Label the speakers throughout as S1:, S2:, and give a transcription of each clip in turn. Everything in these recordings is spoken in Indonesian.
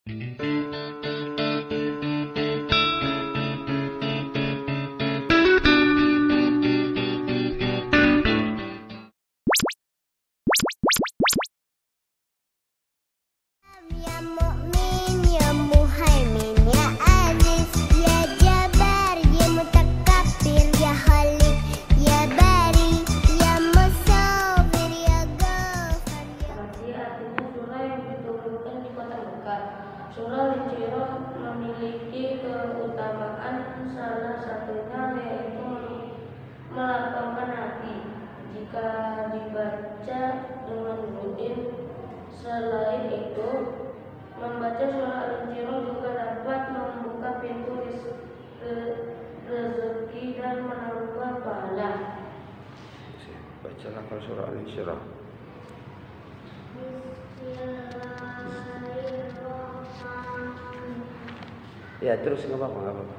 S1: Ya Mu'min, ya Muhaimin, ya Aziz, ya Jabar, ya Mutakabbir, ya Khalik, ya Bari, ya Musawwir, ya Ghafar, ya...
S2: Artinya surah yang diturunkan di kota Mekah. Surah Al-Insyirah memiliki keutamaan salah satunya yaitu melapangkan hati jika dibaca dengan rutin. Selain itu, membaca surah Al-Insyirah juga dapat membuka pintu rezeki dan menambah pahala.
S3: Bacalah surah Al-Insyirah. Ya, terus nggak apa-apa.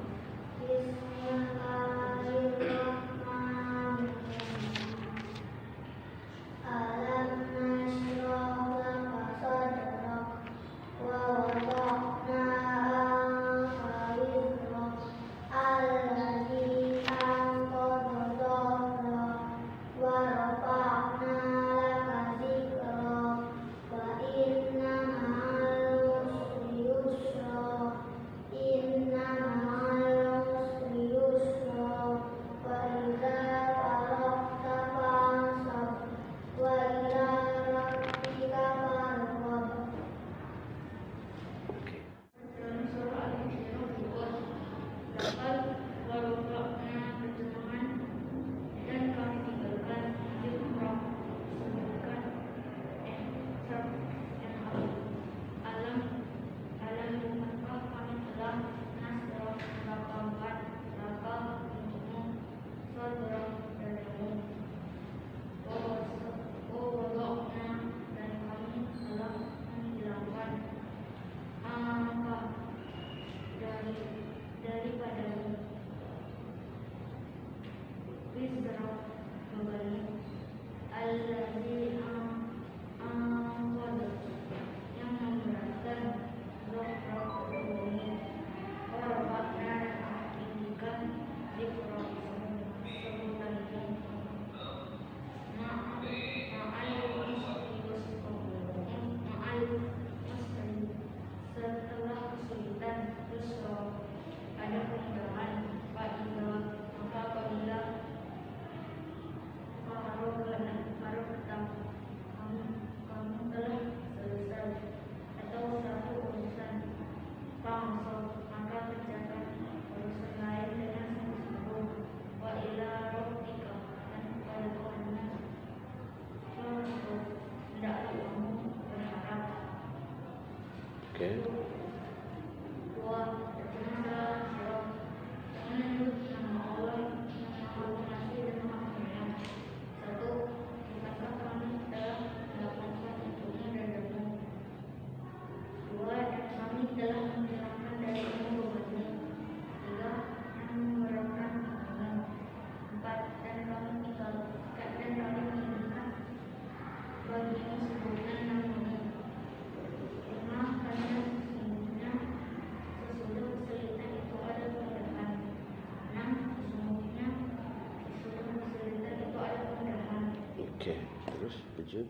S3: Terus tujuh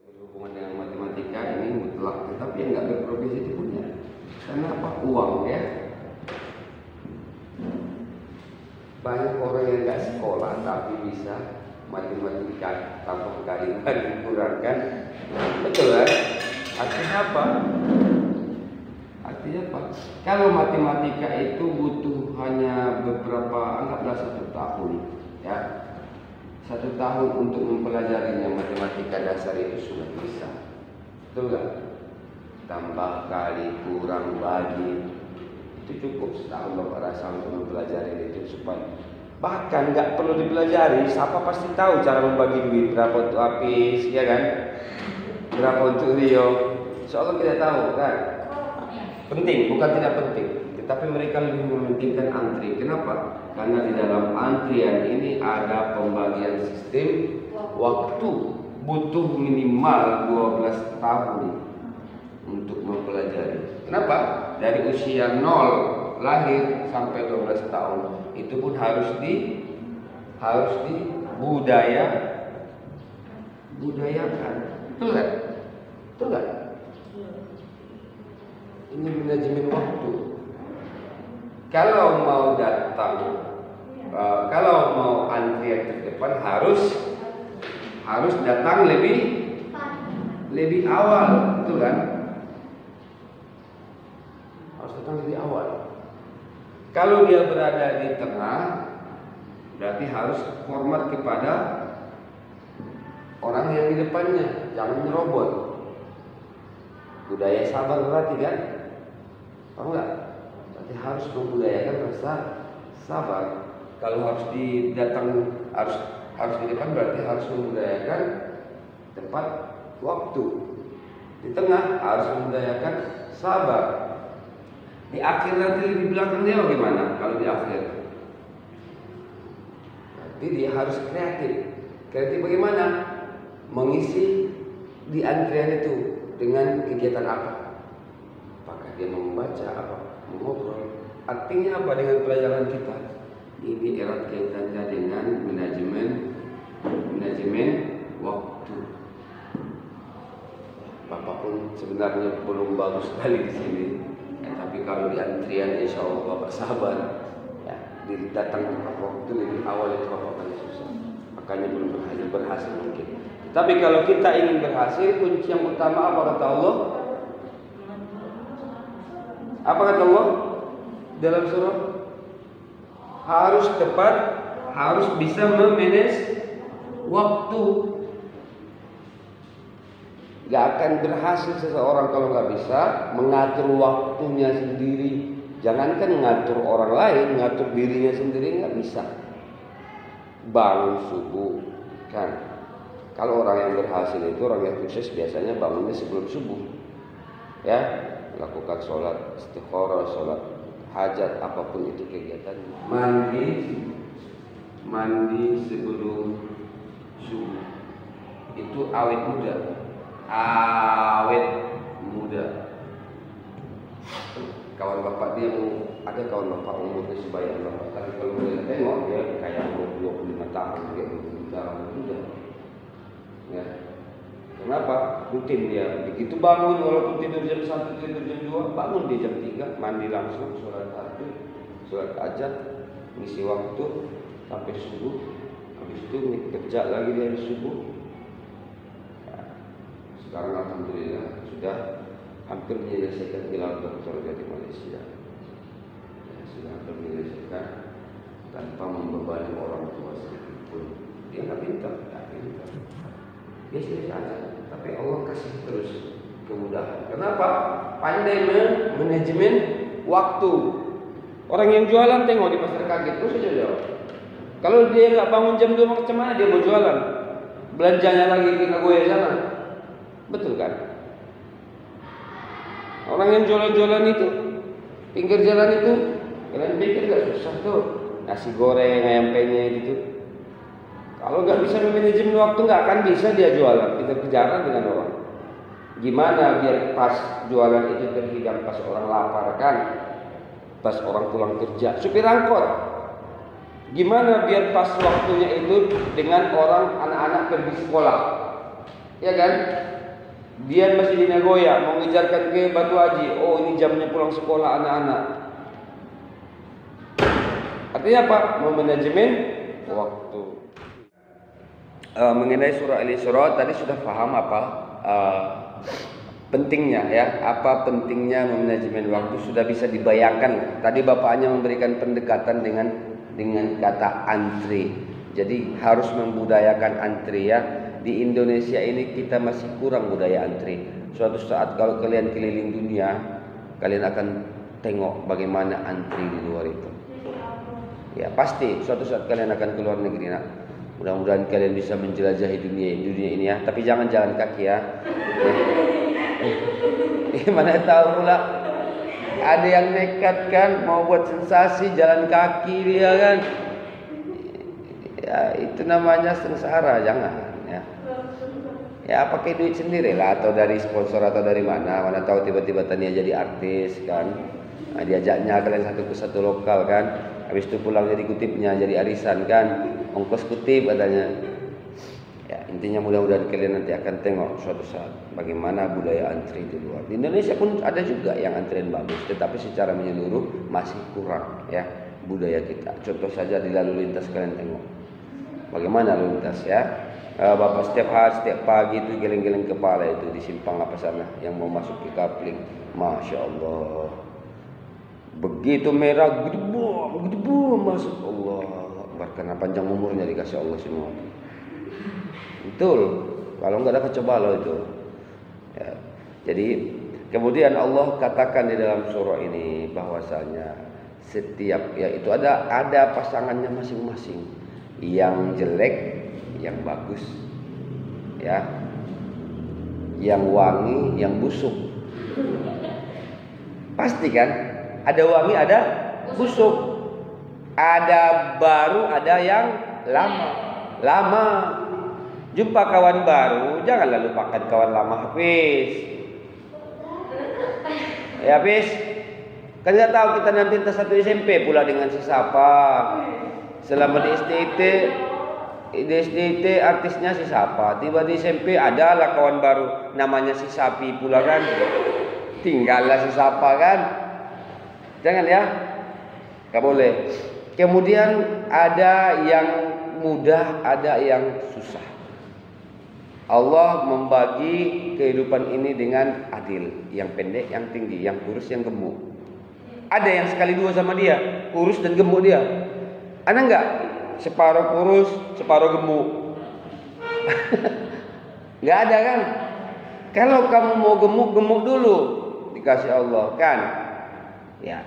S3: berhubungan dengan matematika ini mutlak, tetapi yang nggak berprofesi itu punya. Karena apa? Uang, ya. Banyak orang yang nggak sekolah tapi bisa matematika tambah kalimat dikurangkan. Betul kan? Artinya apa? Artinya apa? Kalau matematika itu butuh hanya beberapa, anggaplah 1 tahun, ya. 1 tahun untuk mempelajarinya, matematika dasar itu sudah bisa. Betul nggak? Tambah kali, kurang, bagi, itu cukup setahun Bapak rasa untuk mempelajari itu. Supaya bahkan nggak perlu dipelajari, siapa pasti tahu cara membagi duit, berapa untuk Apis, ya kan? Berapa untuk Rio, soalnya kita tahu kan? Penting, bukan tidak penting, tetapi mereka lebih mementingkan antri. Kenapa? Karena di dalam antrian ini ada pembagian sistem waktu, butuh minimal 12 tahun untuk mempelajari. Kenapa? Dari usia 0 lahir sampai 12 tahun itu pun harus budayakan. Betul kan? Betul kan? Ini manajemen waktu. Kalau mau datang, kalau mau antrian terdepan harus datang lebih awal, betul kan? Harus datang lebih awal. Kalau dia berada di tengah, berarti harus hormat kepada orang yang di depannya, jangan nyerobot. Budaya sabar berarti kan? Tahu nggak? Berarti harus membudayakan rasa sabar. Kalau harus di depan berarti harus membudayakan tempat waktu. Di tengah harus membudayakan sabar. Di akhir nanti di belakang dia bagaimana? Kalau di akhir, berarti dia harus kreatif. Kreatif bagaimana? Mengisi di antrian itu dengan kegiatan apa? Apakah dia membaca, apa mengobrol? Artinya apa dengan pelajaran kita? Ini erat kaitannya dengan manajemen waktu. Bapak pun sebenarnya belum bagus sekali di sini, tapi kalau di antrian insya Allah Bapak sabar. Ya, datang tepat waktu lebih awal itu Bapak paling susah. Makanya belum berhasil mungkin. Tapi kalau kita ingin berhasil, kunci yang utama apa kata Allah? Apa kata Allah dalam surah? Harus tepat, harus bisa memanage waktu. Gak akan berhasil seseorang kalau gak bisa mengatur waktunya sendiri. Jangankan mengatur orang lain, mengatur dirinya sendiri gak bisa. Bangun subuh kan. Kalau orang yang berhasil itu, orang yang sukses biasanya bangunnya sebelum subuh. Ya, lakukan sholat istikharah, sholat hajat, apapun itu kegiatan. Mandi sebelum subuh. Itu awet muda. Kawan bapak dia ada kawan bapak umurnya sebaya bapak, tapi kalau dia tengok dia kayak 25 tahun, dia 20 tahun muda. Ya. Kenapa? Rutin dia. Begitu bangun, walaupun tidur jam 1, tidur jam 2, bangun di jam 3, mandi langsung, sholat tahajud, sholat hajat, ngisi waktu sampai subuh. Habis itu kerja lagi dari subuh. Ya. Sekarang alhamdulillah sudah hampir menyelesaikan gelar doktor di Malaysia. Ya, sudah hampir menyelesaikan tanpa membebani orang tua sedikit pun. Dia nggak pintar. Biasa saja, tapi Allah kasih terus kemudahan. Kenapa? Pandai manajemen waktu. Orang yang jualan tengok di pasar kaget, terus saja jawab. Kalau dia nggak bangun jam 2 macam mana dia mau jualan? Belanjanya lagi ke Nagoya sana, betul kan? Orang yang jualan-jualan itu pinggir jalan itu, kalian pikir nggak susah tuh? Nasi goreng, ayam penyet gitu. Kalau nggak bisa manajemen waktu nggak akan bisa dia jualan. Kita kejaran dengan orang. Gimana biar pas jualan itu terhidang, pas orang lapar kan, pas orang pulang kerja, supir angkot. Gimana biar pas waktunya itu dengan orang anak-anak pergi sekolah, ya kan? Dia masih di Nagoya mau ngejarkan ke Batu Haji. Oh ini jamnya pulang sekolah anak-anak. Artinya apa? Memanajemen waktu. Mengenai surah Al-Isra tadi sudah paham apa pentingnya ya, apa pentingnya memanajemen waktu sudah bisa dibayangkan. Tadi bapaknya memberikan pendekatan dengan kata antri. Jadi harus membudayakan antri ya. Di Indonesia ini kita masih kurang budaya antri. Suatu saat kalau kalian keliling dunia, kalian akan tengok bagaimana antri di luar itu. Ya pasti suatu saat kalian akan keluar negeri nak. Mudah-mudahan kalian bisa menjelajahi dunia ini ya, tapi jangan jalan kaki ya. Mana tahu pula ada yang nekat kan mau buat sensasi jalan kaki dia kan. Ya itu namanya sengsara, jangan ya. Ya pakai duit sendiri lah, atau dari sponsor atau dari mana tahu tiba-tiba Tania jadi artis kan. Nah, diajaknya kalian satu ke satu lokal kan, habis itu pulang jadi kutipnya, jadi arisan kan, ongkos kutip katanya. Ya intinya mudah-mudahan kalian nanti akan tengok suatu saat bagaimana budaya antri di luar. Di Indonesia pun ada juga yang antrian bagus, tetapi secara menyeluruh masih kurang ya budaya kita. Contoh saja di lalu lintas, kalian tengok bagaimana lalu lintas ya. Bapak setiap hari, setiap pagi itu geleng-geleng kepala itu di simpang apa sana yang mau masuk ke Kapling. Masya Allah, begitu merah gede masuk, Allah Akbar, karena panjang umurnya dikasih Allah semua. Betul, kalau enggak ada coba lo itu ya. Jadi kemudian Allah katakan di dalam surah ini bahwasanya setiap ya itu ada pasangannya masing-masing, yang jelek, yang bagus ya, yang wangi, yang busuk. Pasti kan ada wangi, ada busuk, ada baru, ada yang lama. Jumpa kawan baru, janganlah lupakan kawan lama. Hafiz ya, Hafiz kan nggak tahu kita nanti entah satu SMP pula dengan sesapa. Selama di SDIT artisnya si Sapa, tiba di SMP adalah kawan baru namanya si Sapi pula kan, tinggallah si Sapa kan. Jangan ya, gak boleh. Kemudian ada yang mudah, ada yang susah. Allah membagi kehidupan ini dengan adil, yang pendek, yang tinggi, yang kurus, yang gemuk. Ada yang sekali dua sama dia, kurus dan gemuk dia. Ada enggak? Separuh kurus, separuh gemuk. Nggak ada kan? Kalau kamu mau gemuk dulu dikasih Allah kan? Ya,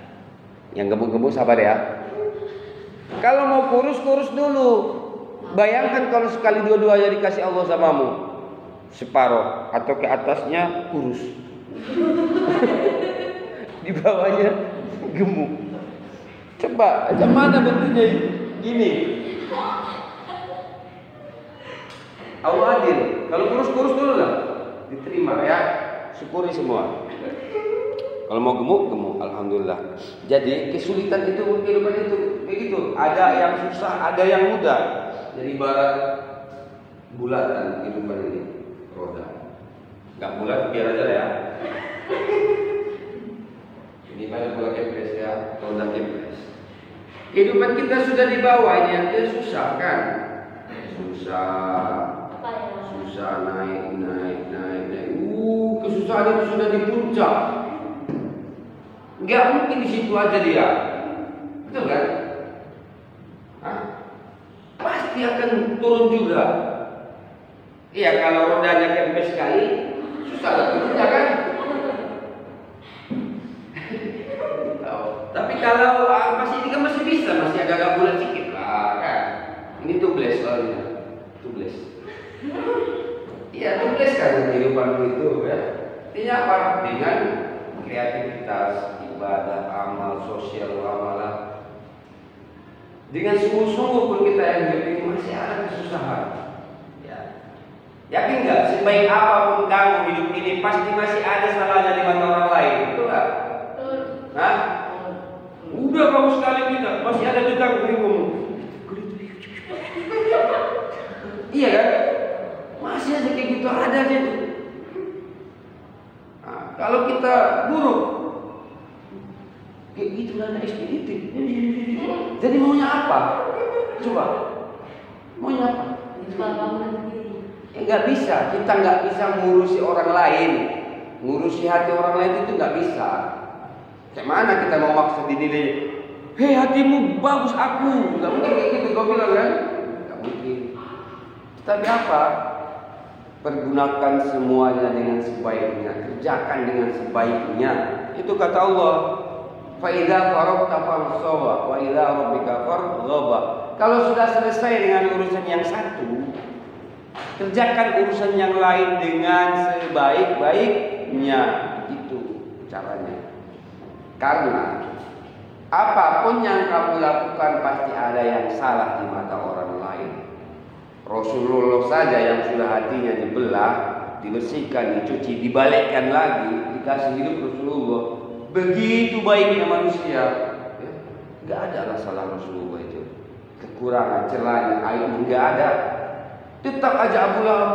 S3: yang gemuk sabar ya. Kalau mau kurus dulu. Bayangkan kalau sekali dua-duanya dikasih Allah samamu, separuh atau ke atasnya kurus, di bawahnya gemuk. Coba, aja mana bentuknya gini? Allah adil. Kalau kurus dulu lah, diterima ya, syukuri semua. Kalau mau gemuk, alhamdulillah. Jadi kesulitan itu kehidupan itu begitu. Ada yang susah, ada yang mudah. Jadi barat bulatan kehidupan ini, roda. Gak bulat biar aja ya. Ini pada bola kempes ya, roda kempes. Kehidupan kita sudah di bawah ini aja susah kan? Susah naik. Kesusahan itu sudah di puncak. Enggak mungkin di situ aja dia. Betul kan? Hah? Pasti akan turun juga. Iya, kalau rodanya kempes sekali, susah lah turunnya kan? Tapi kalau masih bisa, masih agak bulat sedikit lah kan. Ini tubles soalnya, tubles. Iya tubles kan kehidupan itu ya. Artinya apa? Dengan kreativitas, ibadah, amal, sosial, amalan. Dengan sungguh-sungguh pun kita yang hidup masih ada kesusahan. Ya. Yakin nggak? Sebaik apapun kamu hidup ini pasti masih ada salahnya di mata orang lain, betul nggak? Hah? Udah bagus sekali kita, masih ada dedang kamu. Iya kan? Masih ada kayak gitu, ada aja tuh. Nah, kalau kita buruk, kayak gitu lah ekspeditif. Jadi maunya apa? Coba, maunya apa? Nggak bisa, kita nggak bisa ngurusi orang lain, ngurusi hati orang lain itu nggak bisa. Kayak mana kita mau maksa diri? Hei hatimu bagus aku, nggak mungkin kayak gitu kau bilang kan? Nggak mungkin. Tapi apa? Pergunakan semuanya dengan sebaiknya, kerjakan dengan sebaiknya. Itu kata Allah. Fa'idha faragta fansab wa ila rabbika farghab. Kalau sudah selesai dengan urusan yang satu, kerjakan urusan yang lain dengan sebaik-baiknya. Itu caranya. Karena apapun yang kamu lakukan pasti ada yang salah di mata orang lain. Rasulullah saja yang sudah hatinya dibelah, dibersihkan, dicuci, dibalikkan lagi, dikasih hidup Rasulullah. Begitu baiknya manusia, ya, nggak ada salah Rasulullah itu. Kekurangan, celahnya, aibnya nggak ada. Tetap aja Abu Lahab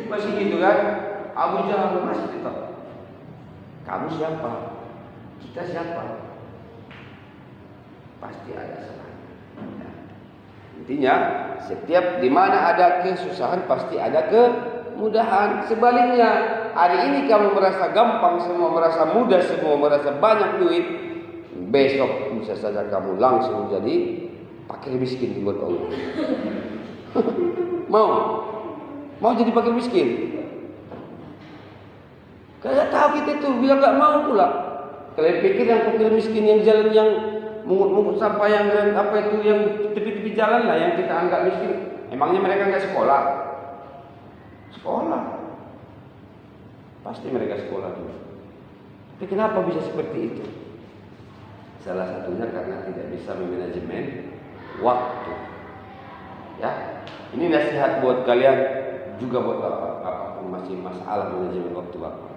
S3: masih gitu kan. Abu Jahal masih tetap. Kamu siapa? Kita siapa? Pasti ada salah. Ya. Intinya, setiap di mana ada kesusahan pasti ada kemudahan. Sebaliknya, hari ini kamu merasa gampang semua, merasa mudah semua, merasa banyak duit, besok bisa saja kamu langsung jadi fakir miskin di buat Allah. Mau jadi fakir miskin? Kalian tahu kita tuh bilang nggak mau pula. Kalian pikir yang fakir miskin yang jalan yang mungut sampah yang apa itu yang tepi-tepi jalan lah yang kita anggap miskin. Emangnya mereka nggak sekolah? Sekolah. Pasti mereka sekolah juga. Tapi kenapa bisa seperti itu? Salah satunya karena tidak bisa memanajemen waktu. Ya, ini nasihat buat kalian juga buat apa masih masalah manajemen waktu bapak.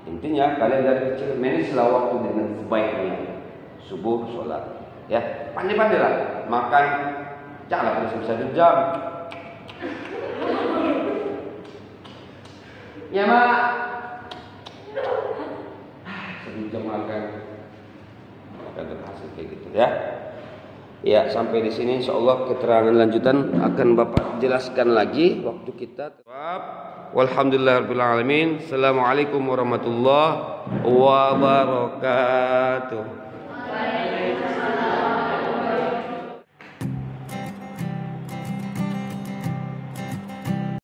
S3: Intinya kalian dari kecil manajelah waktu dengan sebaiknya. Subuh sholat, ya pandai-pandai lah makan, jangan terus bisa 1 jam. Ya mak, 1 jam makan terhasil kayak gitu ya. Ya sampai di sini insyaallah keterangan lanjutan akan Bapak jelaskan lagi waktu kita. Walhamdulillahirabbil alamin. Assalamualaikum warahmatullahi wabarakatuh.